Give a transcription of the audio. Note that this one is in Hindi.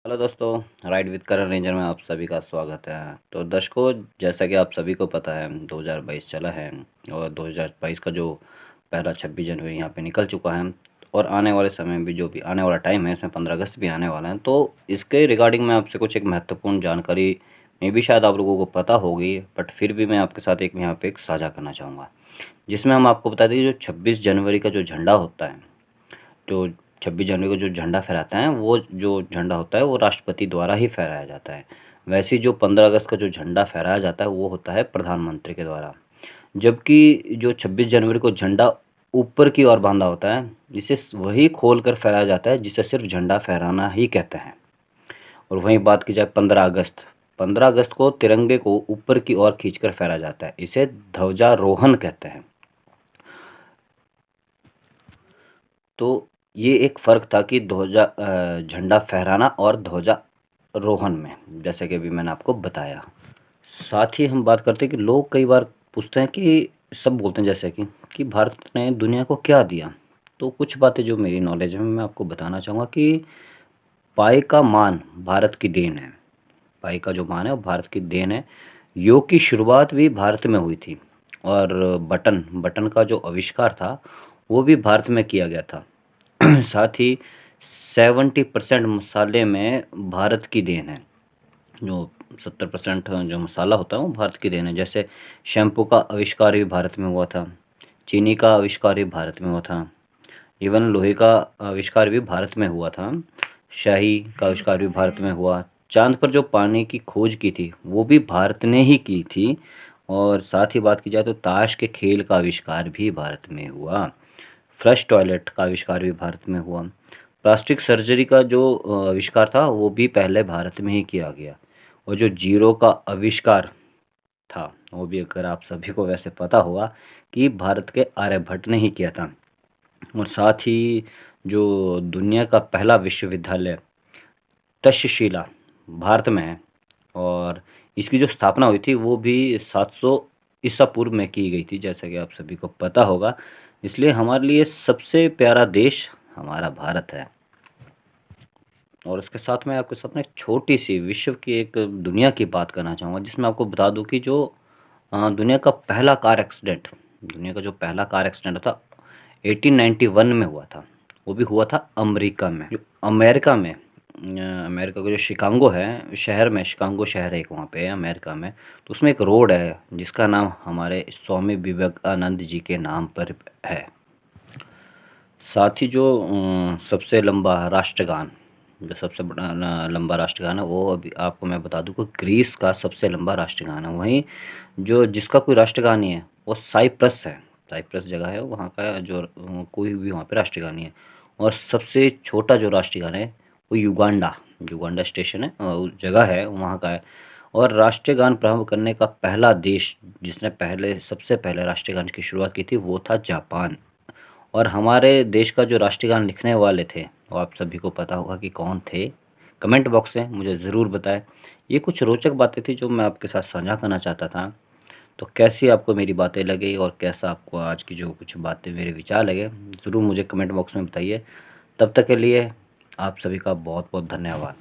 हेलो दोस्तों, राइड विद करण रेंजर में आप सभी का स्वागत है। तो दर्शकों, जैसा कि आप सभी को पता है 2022 चला है और 2022 का जो पहला 26 जनवरी यहाँ पे निकल चुका है और आने वाले समय भी जो भी आने वाला टाइम है इसमें 15 अगस्त भी आने वाला है। तो इसके रिगार्डिंग मैं आपसे कुछ एक महत्वपूर्ण जानकारी में भी शायद आप लोगों को पता होगी, बट फिर भी मैं आपके साथ एक यहाँ पे एक साझा करना चाहूँगा, जिसमें हम आपको बता दें कि जो 26 जनवरी का जो झंडा होता है, तो 26 जनवरी को जो झंडा फहराते हैं, वो जो झंडा होता है वो राष्ट्रपति द्वारा ही फहराया जाता है। वैसे ही जो 15 अगस्त का जो झंडा फहराया जाता है वो होता है प्रधानमंत्री के द्वारा। जबकि जो 26 जनवरी को झंडा ऊपर की ओर बांधा होता है, जिसे वही खोल कर फहराया जाता है, जिसे सिर्फ झंडा फहराना ही कहते हैं। और वहीं बात की जाए 15 अगस्त को तिरंगे को ऊपर की ओर खींचकर फहराया जाता है, इसे ध्वजारोहण कहते हैं। तो ये एक फ़र्क था कि झंडा फहराना और ध्वजारोहण में, जैसे कि अभी मैंने आपको बताया। साथ ही हम बात करते हैं कि लोग कई बार पूछते हैं कि सब बोलते हैं जैसे कि भारत ने दुनिया को क्या दिया? तो कुछ बातें जो मेरी नॉलेज में मैं आपको बताना चाहूँगा कि पाई का मान भारत की देन है। पाई का जो मान है वो भारत की देन है। योग की शुरुआत भी भारत में हुई थी और बटन का जो आविष्कार था वो भी भारत में किया गया था। साथ ही 70% मसाले में भारत की देन है। जो 70% जो मसाला होता है वो भारत की देन है। जैसे शैम्पू का आविष्कार भी भारत में हुआ था, चीनी का आविष्कार भी भारत में हुआ था, इवन लोहे का आविष्कार भी भारत में हुआ था, शाही का आविष्कार भी भारत में हुआ, चांद पर जो पानी की खोज की थी वो भी भारत ने ही की थी। और साथ ही बात की जाए तो ताश के खेल का आविष्कार भी भारत में हुआ, फ्लश टॉयलेट का आविष्कार भी भारत में हुआ, प्लास्टिक सर्जरी का जो आविष्कार था वो भी पहले भारत में ही किया गया, और जो जीरो का आविष्कार था वो भी, अगर आप सभी को वैसे पता होगा, कि भारत के आर्यभट्ट ने ही किया था। और साथ ही जो दुनिया का पहला विश्वविद्यालय तक्षशिला भारत में है, और इसकी जो स्थापना हुई थी वो भी 700 ईसा पूर्व में की गई थी, जैसा कि आप सभी को पता होगा। इसलिए हमारे लिए सबसे प्यारा देश हमारा भारत है। और इसके साथ मैं आपके साथ में एक छोटी सी विश्व की एक दुनिया की बात करना चाहूँगा, जिसमें आपको बता दूं कि जो दुनिया का जो पहला कार एक्सीडेंट था 1891 में हुआ था। वो भी हुआ था अमेरिका में। जो अमेरिका में अमेरिका का जो शिकागो शहर है एक, वहाँ पे अमेरिका में। तो उसमें एक रोड है जिसका नाम हमारे स्वामी विवेकानंद जी के नाम पर है। साथ ही जो सबसे लंबा राष्ट्रगान, जो सबसे बड़ा लंबा राष्ट्रगान है, वो अभी आपको मैं बता दूं कि ग्रीस का सबसे लंबा राष्ट्रगान है। वहीं जो जिसका कोई राष्ट्रगान नहीं है वो साइप्रस है। साइप्रस जगह है, वहाँ का जो कोई भी वहाँ पे राष्ट्रगान नहीं है। और सबसे छोटा जो राष्ट्रगान है वो युगांडा स्टेशन है, जगह है वहाँ का है। और राष्ट्रगान प्रारंभ करने का पहला देश जिसने सबसे पहले राष्ट्रगान की शुरुआत की थी वो था जापान। और हमारे देश का जो राष्ट्रगान लिखने वाले थे वो आप सभी को पता होगा कि कौन थे। कमेंट बॉक्स में मुझे ज़रूर बताएं। ये कुछ रोचक बातें थी जो मैं आपके साथ साझा करना चाहता था। तो कैसी आपको मेरी बातें लगी और कैसा आपको आज की जो कुछ बातें मेरे विचार लगे, ज़रूर मुझे कमेंट बॉक्स में बताइए। तब तक के लिए आप सभी का बहुत बहुत धन्यवाद।